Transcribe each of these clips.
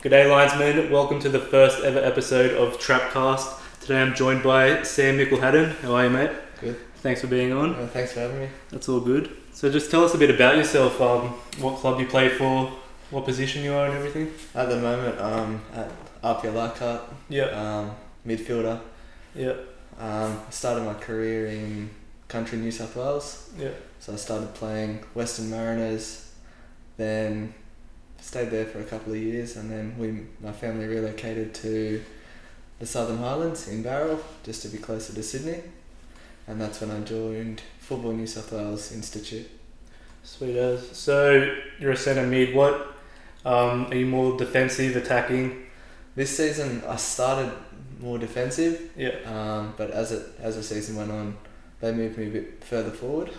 G'day linesmen, welcome to the first ever episode of TrapCast. Today I'm joined by Sam McIllhatton. How are you, mate? Good. Thanks for being on. Thanks for having me. That's all good. So just tell us a bit about yourself, what club you play for, what position you are and everything. At the moment, at aspirations. Yeah. Midfielder. Yeah. I started my career in country New South Wales. Yeah. So I started playing Western Mariners, then stayed there for a couple of years, and then my family relocated to the Southern Highlands in Barrel, just to be closer to Sydney, and that's when I joined Football New South Wales Institute. Sweet as. So you're a centre mid. What are you more defensive, attacking? This season I started more defensive. Yeah. But as the season went on, they moved me a bit further forward.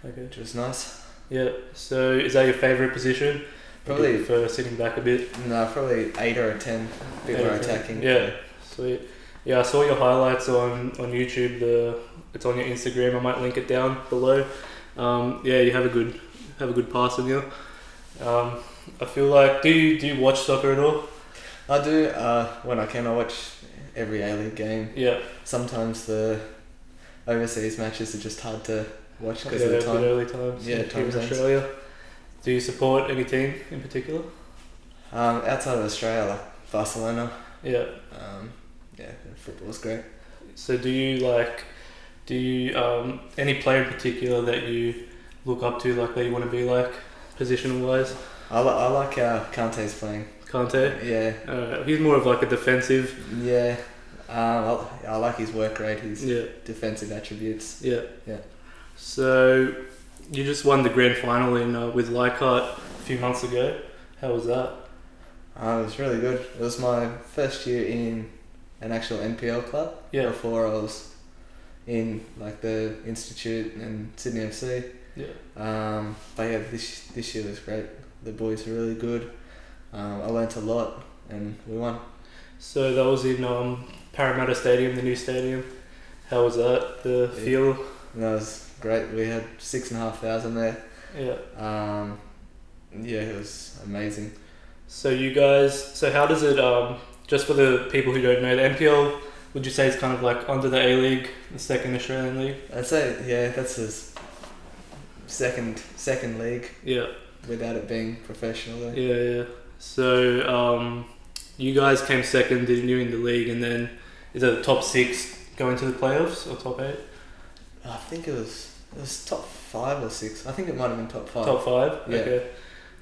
Okay. Which was nice. Yeah. So is that your favourite position? Probably. Or do you prefer sitting back a bit? No, probably 8 or a 10. A bit more attacking. Yeah. Sweet. Yeah, I saw your highlights on YouTube. It's on your Instagram. I might link it down below. Yeah, you have a good pass in you. I feel like do you watch soccer at all? I do. When I can, I watch every A-League game. Yeah. Sometimes the overseas matches are just hard to watch because of of the the time. early times. Yeah, here time in zones. Australia. Do you support any team in particular? Outside of Australia, like Barcelona. Yeah. Yeah, football's great. So do you any player in particular that you look up to, like that you want to be like, position wise? I like how Kante's playing. Kante? Yeah. He's more of like a defensive. Yeah. I like his work rate, his Yeah. defensive attributes. Yeah. Yeah. So you just won the grand final with Leichhardt a few months ago. How was that? It was really good. It was my first year in an actual NPL club. Yeah. Before I was in like the Institute and Sydney FC. Yeah. But yeah, this year was great. The boys were really good. I learnt a lot and we won. So that was in Parramatta Stadium, the new stadium. How was that? The feel? That was great. We had 6,500 there. Yeah. Yeah, it was amazing. So how does it, just for the people who don't know, the NPL, would you say is kind of like under the A-League, the second Australian league? I'd say, yeah, that's his second league. Yeah. Without it being professional though. Yeah. So, you guys came second, didn't you, in the league, and then is it the top 6 going to the playoffs or top 8? I think it was top 5 or 6. I think it might have been top 5. Top 5? Yeah. Okay.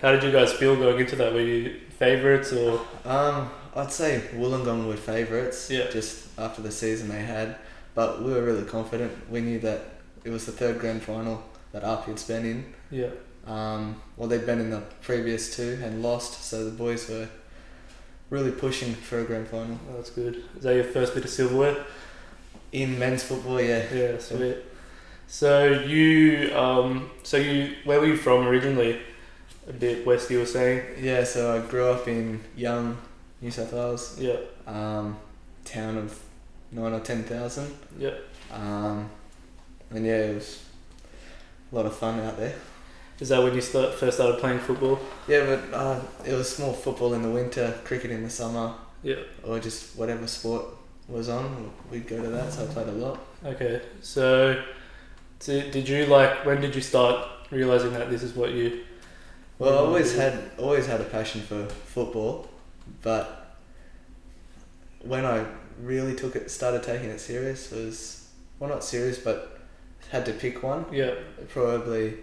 How did you guys feel going into that? Were you favourites or? I'd say Wollongong were favourites. Yeah. Just after the season they had, but we were really confident. We knew that it was the third grand final that RP had been in. Yeah. Well, they'd been in the previous 2 and lost, so the boys were really pushing for a grand final. Oh, that's good. Is that your first bit of silverware? In men's football, yeah. Yeah, sweet. So where were you from originally? A bit west, you were saying? Yeah, so I grew up in Young, New South Wales. Yeah. Town of 9 or 10,000. Yeah. And yeah, it was a lot of fun out there. Is that when you first started playing football? Yeah, but it was more football in the winter, cricket in the summer. Yeah. Or just whatever sport was on, we'd go to that, so I played a lot. Okay, so did you when did you start realising that this is what you... Well, I always had a passion for football, but when I really started taking it serious was, well, not serious, but had to pick one. Yeah. Probably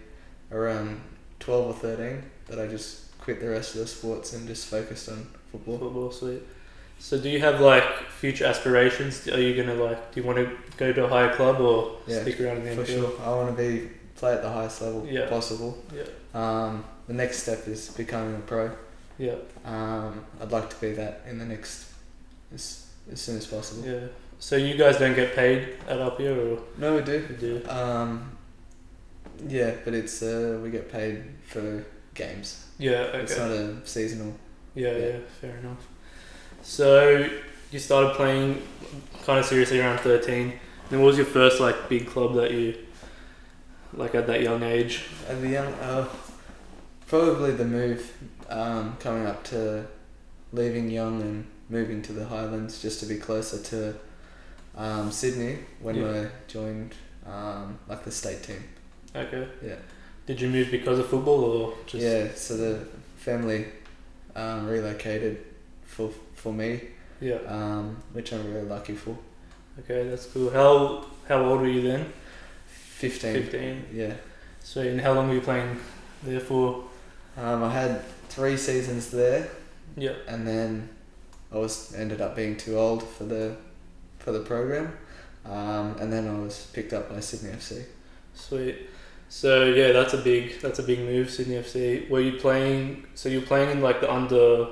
around 12 or 13 that I just quit the rest of the sports and just focused on football. Football, sweet. So do you have future aspirations? Are you gonna do you want to go to a higher club or stick around in the NPL? For sure. I want to play at the highest level possible. Yeah. The next step is becoming a pro. Yeah. I'd like to be that in the next as soon as possible. Yeah. So you guys don't get paid at up here, or? No, we do. You do. Yeah, but it's we get paid for games. Yeah. Okay. It's not a seasonal. Yeah. Fair enough. So you started playing kind of seriously around 13. And what was your first big club that you at that young age? At the young, probably the move coming up to leaving young and moving to the Highlands just to be closer to Sydney when I joined like the state team. Okay. Yeah. Did you move because of football or just? Yeah, so the family relocated for me. Yeah. Which I'm really lucky for. Okay, that's cool. How old were you then? 15. 15. Yeah. So, and how long were you playing there for? I had 3 seasons there. Yeah. And then I ended up being too old for the program. And then I was picked up by Sydney FC. Sweet. So yeah, that's a big move, Sydney FC. Were you playing? So you were playing in like the under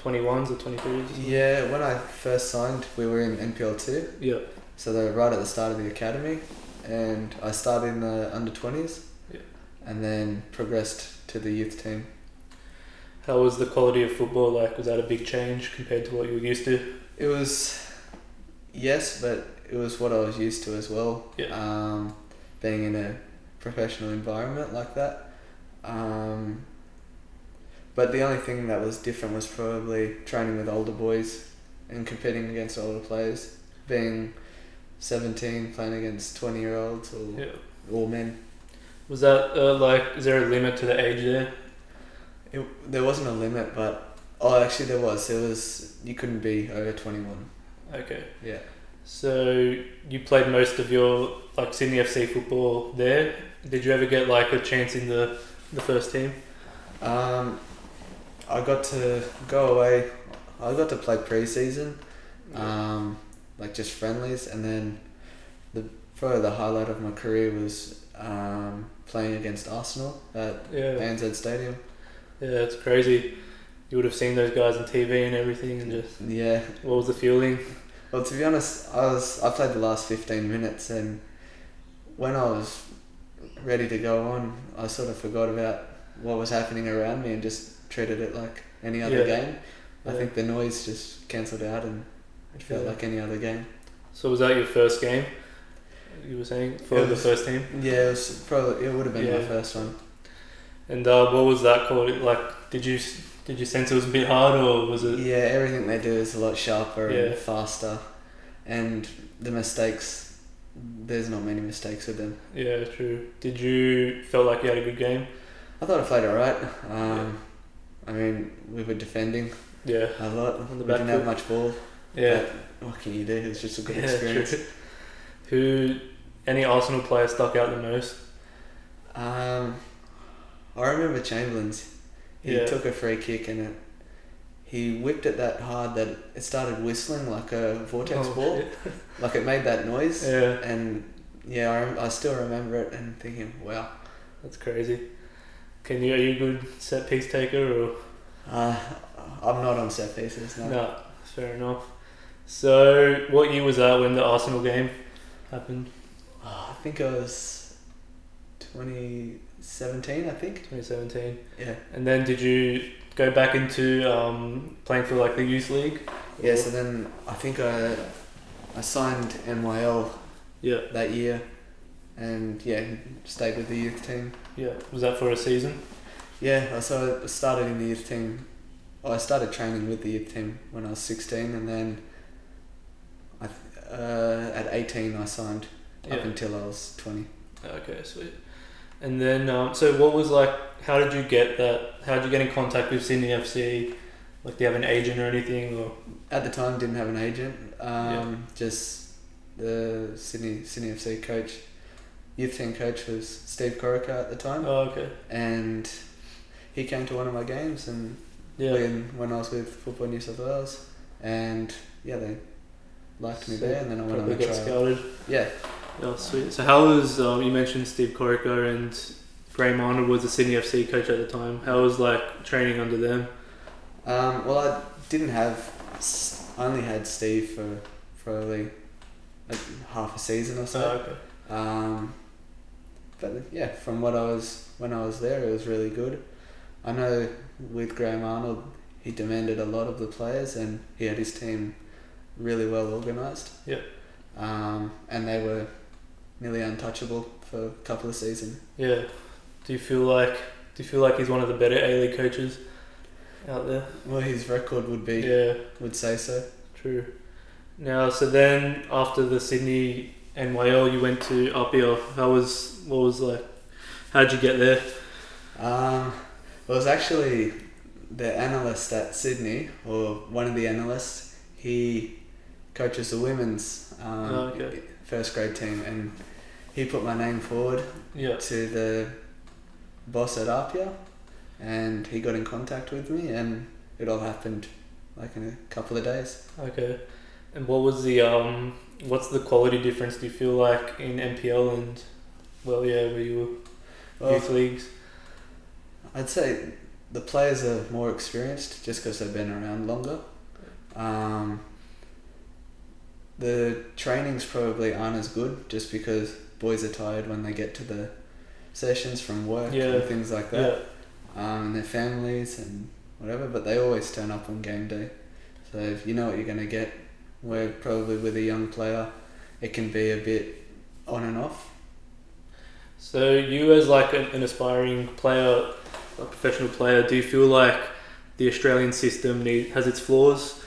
21s or 23s? Yeah, when I first signed, we were in NPL 2. Yeah. So they were right at the start of the academy, and I started in the under 20s. Yeah. And then progressed to the youth team. How was the quality of football like? Was that a big change compared to what you were used to? It was, yes, but it was what I was used to as well. Yeah. Being in a professional environment like that. But the only thing that was different was probably training with older boys and competing against older players. Being 17, playing against 20-year-olds or men. Was that is there a limit to the age there? There wasn't a limit, but actually there was. There was. You couldn't be over 21. Okay. Yeah. So you played most of your like Sydney FC football there. Did you ever get like a chance in the first team? I got to go away. I got to play pre-season, like just friendlies, and then probably the highlight of my career was playing against Arsenal at ANZ Stadium. Yeah, it's crazy. You would have seen those guys on TV and everything, and just what was the feeling? Well, to be honest, I played the last 15 minutes, and when I was ready to go on, I sort of forgot about what was happening around me and just treated it like any other game. I think the noise just cancelled out and it felt like any other game. So was that your first game? You were saying for the first team? Yeah, it would have been my first one. And what was that called? Like, did you sense it was a bit hard, or was it? Yeah, everything they do is a lot sharper and faster, and the mistakes. There's not many mistakes with them. Yeah, true. Did you feel like you had a good game? I thought I played alright. I mean, we were defending a lot. We didn't have much ball. Yeah. But what can you do? It's just a good experience. True. Any Arsenal player stuck out the most? I remember Chamberlain's. He took a free kick and he whipped it that hard that it started whistling like a vortex ball. Shit. Like it made that noise. Yeah. And I still remember it and thinking, wow. That's crazy. Are you a good set piece taker or? I'm not on set pieces, no. No, fair enough. So, what year was that when the Arsenal game happened? I think it was 2017, I think. 2017. Yeah. And then did you go back into playing for like the youth league? Yeah, so then I think I signed NYL that year and stayed with the youth team. Yeah. Was that for a season? Yeah, so I started in the youth team. I started training with the youth team when I was 16 and then at 18 I signed up until I was 20. Okay, sweet. And then, so what was like, how did you get that? How did you get in contact with Sydney FC? Like, do you have an agent or anything? Or? At the time, didn't have an agent. Just the Sydney FC coach, youth team coach was Steve Corica at the time. Oh, okay. And he came to one of my games and when I was with Football New South Wales. And they liked me there and then I went on a trial. Scouted. Yeah. Oh, sweet. So how was, you mentioned Steve Corica and Graham Arnold was the Sydney FC coach at the time. How was like training under them? Well, I only had Steve for probably half a season or so. Oh, okay. But from when I was there, it was really good. I know with Graham Arnold, he demanded a lot of the players and he had his team really well organised. Yeah. And they were nearly untouchable for a couple of seasons. Yeah. Do you feel like he's one of the better A-League coaches? out there. Well, his record Yeah, would say so. true. Now, so then after the Sydney NYL, you went to Apia. How'd you get there? It was actually the analyst at Sydney, or one of the analysts. He coaches the women's first grade team, and he put my name forward to the boss at Apia, and he got in contact with me, and it all happened like in a couple of days. Okay. And what was the what's the quality difference do you feel like in NPL and where you were youth leagues? I'd say the players are more experienced just because they've been around longer. The trainings probably aren't as good just because boys are tired when they get to the sessions from work and things like that. And their families and whatever, but they always turn up on game day. So if you know what you're going to get, where probably with a young player, it can be a bit on and off. So you as like an aspiring player, a professional player, do you feel like the Australian system has its flaws?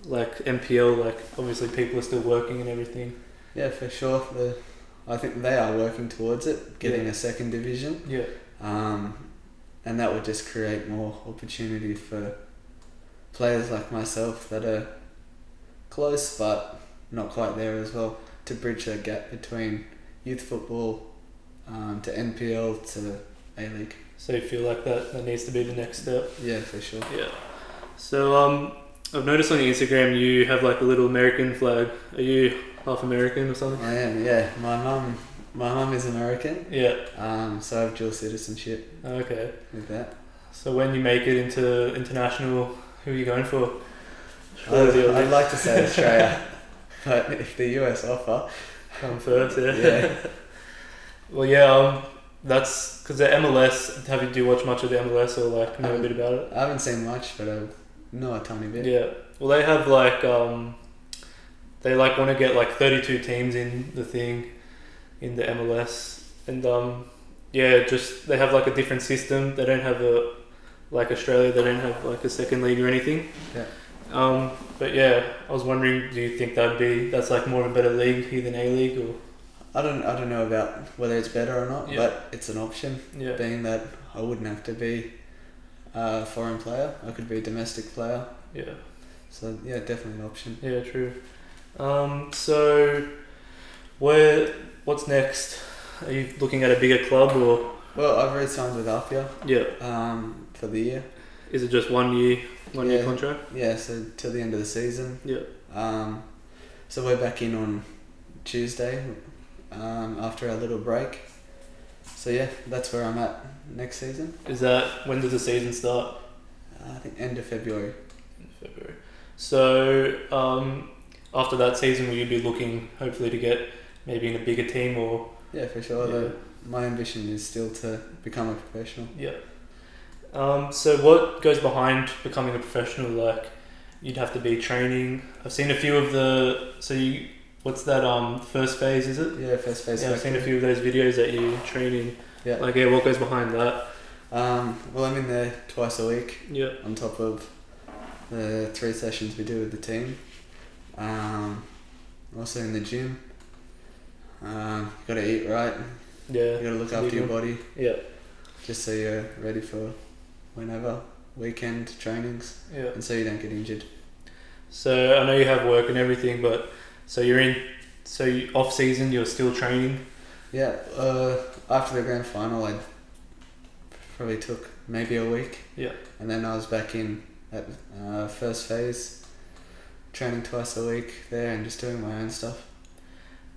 Like NPL, like obviously people are still working and everything. Yeah, for sure. I think they are working towards it, getting a second division. Yeah. And that would just create more opportunity for players like myself that are close but not quite there as well, to bridge that gap between youth football to NPL to A-League. So you feel like that needs to be the next step? Yeah, for sure. Yeah. So I've noticed on your Instagram you have like a little American flag. Are you half American or something? I am, yeah. My mum is American. Yeah. So I have dual citizenship. Okay. With that. So when you make it into international, who are you going for? I'd like to say Australia, but if the US offer, come first. Yeah. Well, that's because the MLS. Do you watch much of the MLS or like know a bit about it? I haven't seen much, but I know a tiny bit. Yeah. Well, they have like they like want to get like 32 teams in the thing, in the MLS, and just they have like a different system. They don't have like Australia. They don't have like a second league or anything. Yeah. But yeah, I was wondering, do you think that's like more of a better league here than A-League, or? I don't know about whether it's better or not, but it's an option. Yeah. Being that I wouldn't have to be a foreign player, I could be a domestic player. Yeah. So yeah, definitely an option. Yeah, true. So what's next? Are you looking at a bigger club or? Well, I've already signed with Apia. Yeah. For the year. Is it just 1 year contract? Yeah, so till the end of the season. Yeah. So we're back in on Tuesday, after our little break. So yeah, that's where I'm at next season. When does the season start? I think end of February. So after that season, will you be looking hopefully to get maybe in a bigger team or? Yeah, for sure. Yeah. My ambition is still to become a professional. Yeah. So what goes behind becoming a professional? Like, you'd have to be training. I've seen a few of what's that, first phase, is it? Yeah, first phase. Yeah, I've seen a few of those videos that you train in. Yeah. Like, what goes behind that? Well, I'm in there twice a week. Yeah. On top of the 3 sessions we do with the team. Also in the gym. You gotta eat right. Yeah. You gotta look after your body. Yeah. Just so you're ready for whenever weekend trainings. Yeah. And so you don't get injured. So I know you have work and everything, but off season you're still training? Yeah. After the grand final, I probably took maybe a week. Yeah. And then I was back in at first phase, training twice a week there and just doing my own stuff.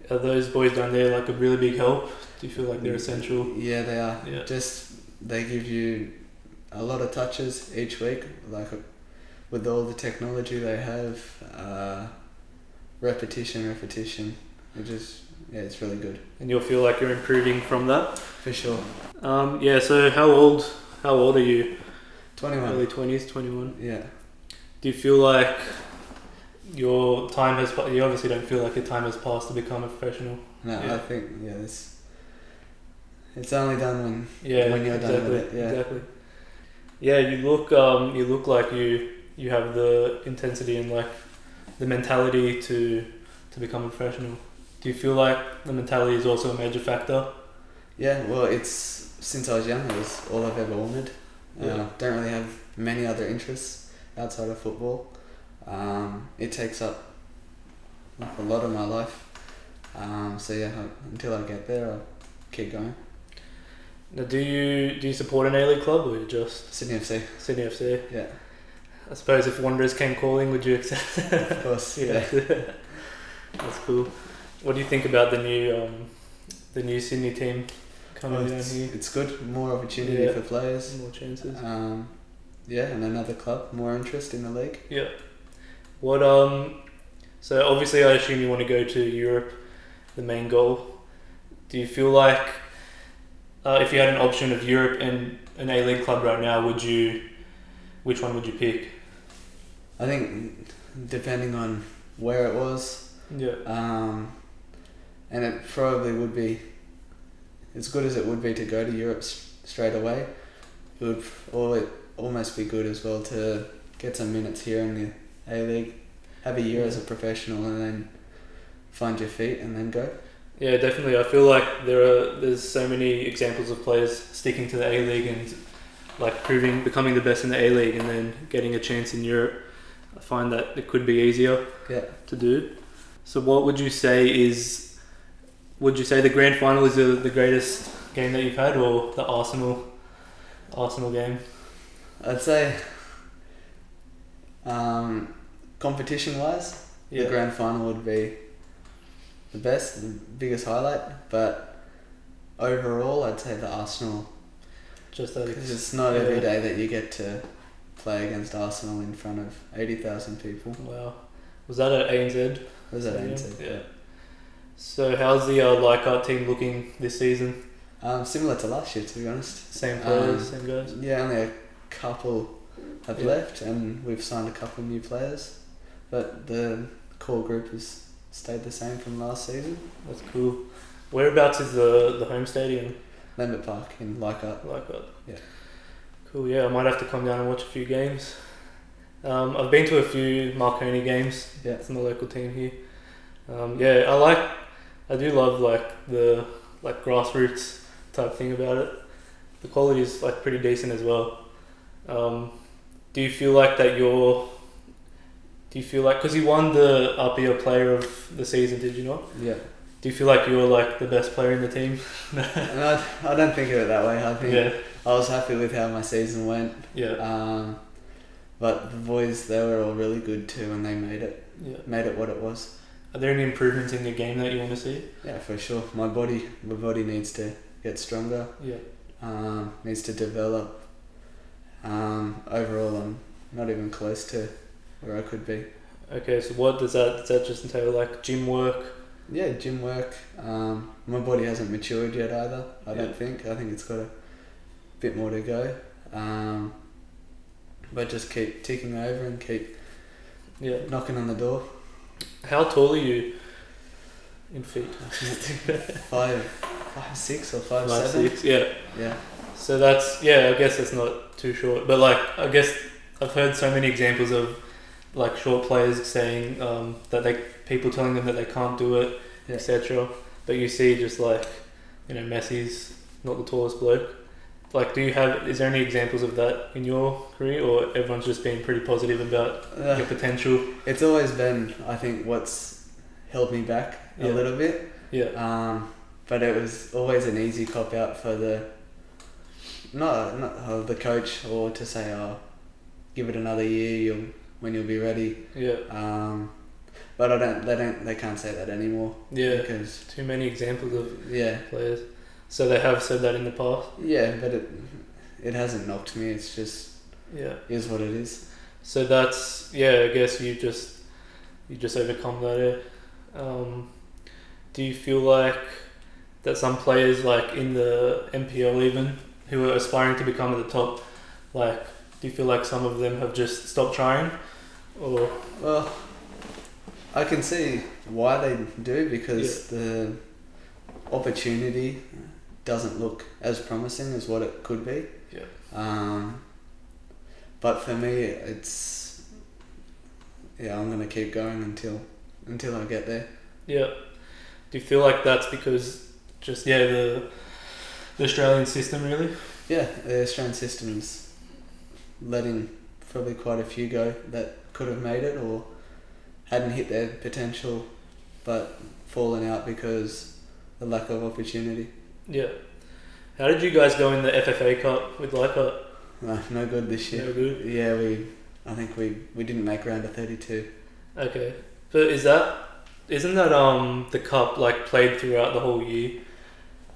Are those boys down there like a really big help? Do you feel like they're essential? Yeah, they are. Yeah. They give you a lot of touches each week, like with all the technology they have, repetition. It's really good. And you'll feel like you're improving from that? For sure. So how old are you? 21. Early 20s, 21? Yeah. Do you feel like your time has... You obviously don't feel like your time has passed to become a professional? No, yeah. I think, it's only done when you're done with it. Yeah. Exactly. Yeah, you look like you have the intensity and like the mentality to become a professional. Do you feel like the mentality is also a major factor? Yeah, well, it's since I was young, it was all I've ever wanted. Yeah. Don't really have many other interests outside of football. It takes up a lot of my life. So yeah, until I get there, I'll keep going. Now, do you support an A-League club or you just Sydney FC. Sydney FC? Yeah, I suppose if Wanderers came calling, would you accept? of course. Yeah. That's cool. What do you think about the new Sydney team coming down here? It's good. More opportunity for players. More chances. Yeah, and another club. More interest in the league. Yeah. What So obviously, I assume you want to go to Europe. The main goal. Do you feel like if you had an option of Europe and an A-League club right now, which one would you pick? I think depending on where it was. Yeah. And it probably would be as good as it would be to go to Europe straight away. It would almost be good as well to get some minutes here in the A-League, have a year as a professional, and then find your feet and then go. Yeah, definitely. I feel like there's so many examples of players sticking to the A-League and like becoming the best in the A-League and then getting a chance in Europe. I find that it could be easier to do. So what would you say the grand final is the greatest game that you've had, or the Arsenal game? I'd say competition wise, the grand final would be the best, the biggest highlight, but overall I'd say the Arsenal. Just that, because it's not every day that you get to play against Arsenal in front of 80,000 people. Wow. Was that at ANZ? It was at ANZ, yeah. So how's the Leichhardt team looking this season? Similar to last year, to be honest. Same players, same guys? Yeah, only a couple have left, and we've signed a couple new players, but the core group has stayed the same from last season. That's cool. Whereabouts is the home stadium? Lambert Park in Leichhardt. Yeah. Cool, yeah, I might have to come down and watch a few games. I've been to a few Marconi games. Yeah. It's in the local team here. I do love the grassroots type thing about it. The quality is like pretty decent as well. Do you feel like because you won the RPO player of the season, did you not? Yeah. Do you feel like you're like the best player in the team? No, I don't think of it that way. I think I was happy with how my season went. Yeah. But the boys, they were all really good too, and they made it. Yeah. Made it what it was. Are there any improvements in your game that you want to see? Yeah, for sure. My body needs to get stronger. Yeah. Needs to develop. Overall, I'm not even close to where I could be. Okay, so what does that just entail? Like gym work? Yeah, gym work. My body hasn't matured yet either. I don't think. I think it's got a bit more to go. But just keep ticking over and keep knocking on the door. How tall are you in feet? 5'6" or 5'7". 5'6", yeah. Yeah. So that's I guess that's not too short. But like I guess I've heard so many examples of like short players saying that people telling them that they can't do it, etc. But you see just like Messi's not the tallest bloke. Like, is there any examples of that in your career, or everyone's just been pretty positive about your potential? It's always been, I think, what's held me back a little bit. Yeah. But it was always an easy cop out for the coach, or to say, give it another year, when you'll be ready. Yeah. But they can't say that anymore. Yeah. Because too many examples of players. So they have said that in the past? Yeah, but it hasn't knocked me. It's just is what it is. So that's I guess you just overcome that. Do you feel like that some players like in the MPL even who are aspiring to become at the top, like do you feel like some of them have just stopped trying, or? Well, I can see why they do, because the opportunity doesn't look as promising as what it could be. Yeah. But for me, I'm gonna keep going until I get there. Yeah. Do you feel like that's because just the Australian system really? Yeah, the Australian system's letting probably quite a few go that could have made it or hadn't hit their potential, but fallen out because the lack of opportunity. Yeah. How did you guys go in the FFA Cup with Leichhardt? No good this year. No good? Yeah, I think we didn't make round of 32. Okay. But isn't that the cup like played throughout the whole year?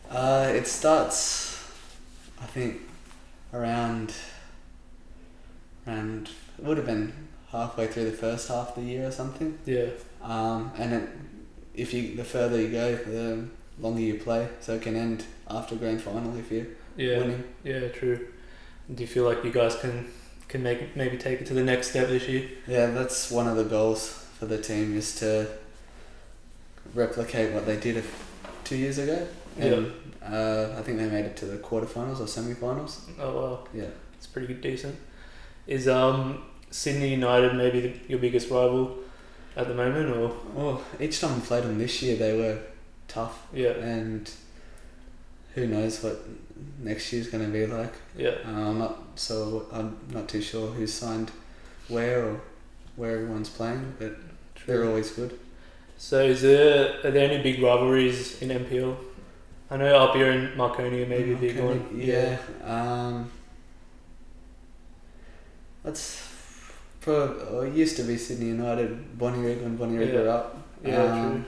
It starts, I think, around it would have been halfway through the first half of the year or something. Yeah. And the further you go, the longer you play, so it can end after grand final if you're winning. Yeah, true. Do you feel like you guys can maybe take it to the next step this year? Yeah, that's one of the goals for the team, is to replicate what they did 2 years ago. And I think they made it to the quarterfinals or semi-finals. Oh wow. Yeah. It's pretty good, decent. Is Sydney United maybe your biggest rival at the moment, or? Well, each time we played them this year, they were tough. Yeah. And who knows what next year's going to be like. Yeah. I'm not too sure who's signed where or where everyone's playing, but they're always good. So are there any big rivalries in NPL? I know up here in Marconi maybe a big one. Yeah. It used to be Sydney United, Bonnyrigg when Bonnyrigg were up. Yeah, true.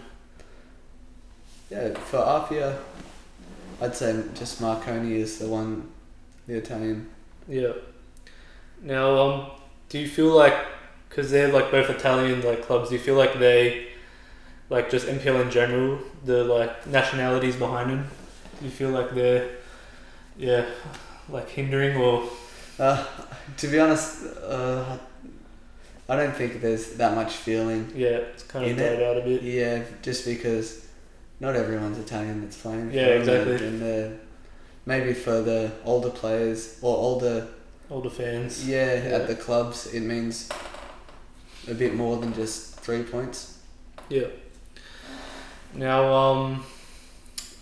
Yeah, for Apia, I'd say just Marconi is the Italian. Yeah. Now, do you feel like, because they're like both Italian like clubs, do you feel like they, like just NPL in general, the like nationalities behind them, do you feel like they're, like hindering or? To be honest, I don't think there's that much feeling. Yeah, it's kind of died out a bit. Yeah, just because not everyone's Italian that's playing. Yeah, exactly. And maybe for the older players or older fans. Yeah, at the clubs, it means a bit more than just 3 points. Yeah. Now,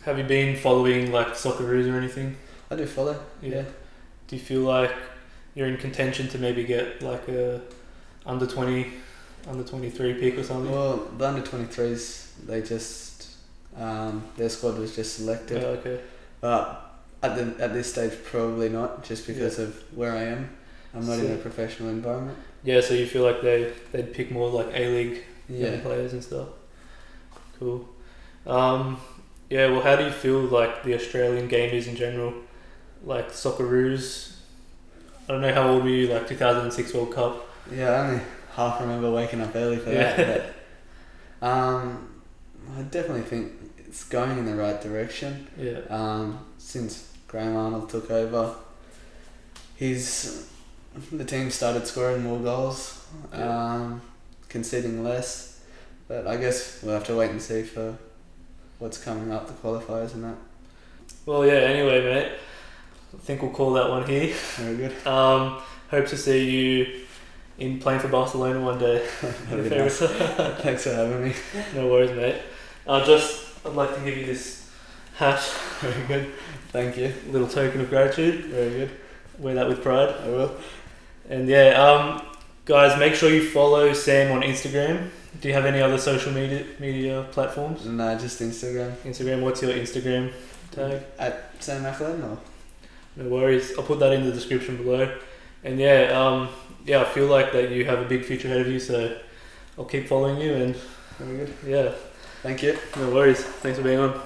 have you been following like Socceroos or anything? I do follow. Yeah. Do you feel like you're in contention to maybe get like a under 23 pick or something? Well, the under 23s, they just their squad was just selected. Oh, okay. But at this stage, probably not, just because of where I am. I'm not in a professional environment. Yeah, so you feel like they'd pick more like A-League young players and stuff. Cool. Well, how do you feel like the Australian game is in general? Like Socceroos, I don't know how old were you, like 2006 World Cup? Yeah, I only half remember waking up early for that. But, I definitely think it's going in the right direction. Yeah. Since Graham Arnold took over, the team started scoring more goals, conceding less. But I guess we'll have to wait and see for what's coming up, the qualifiers and that. Well, yeah, anyway, mate, I think we'll call that one here. Very good. Hope to see you in playing for Barcelona one day. Nice. Thanks for having me. No worries, mate. I'd like to give you this hat. Very good. Thank you. Little token of gratitude. Very good. Wear that with pride. I will. And guys, make sure you follow Sam on Instagram. Do you have any other social media platforms? No, just Instagram. Instagram, what's your Instagram tag? At Sam McIllhatton or? No worries. I'll put that in the description below. And I feel like that you have a big future ahead of you, so I'll keep following you and very good. Yeah. Thank you. No worries. Thanks for being on.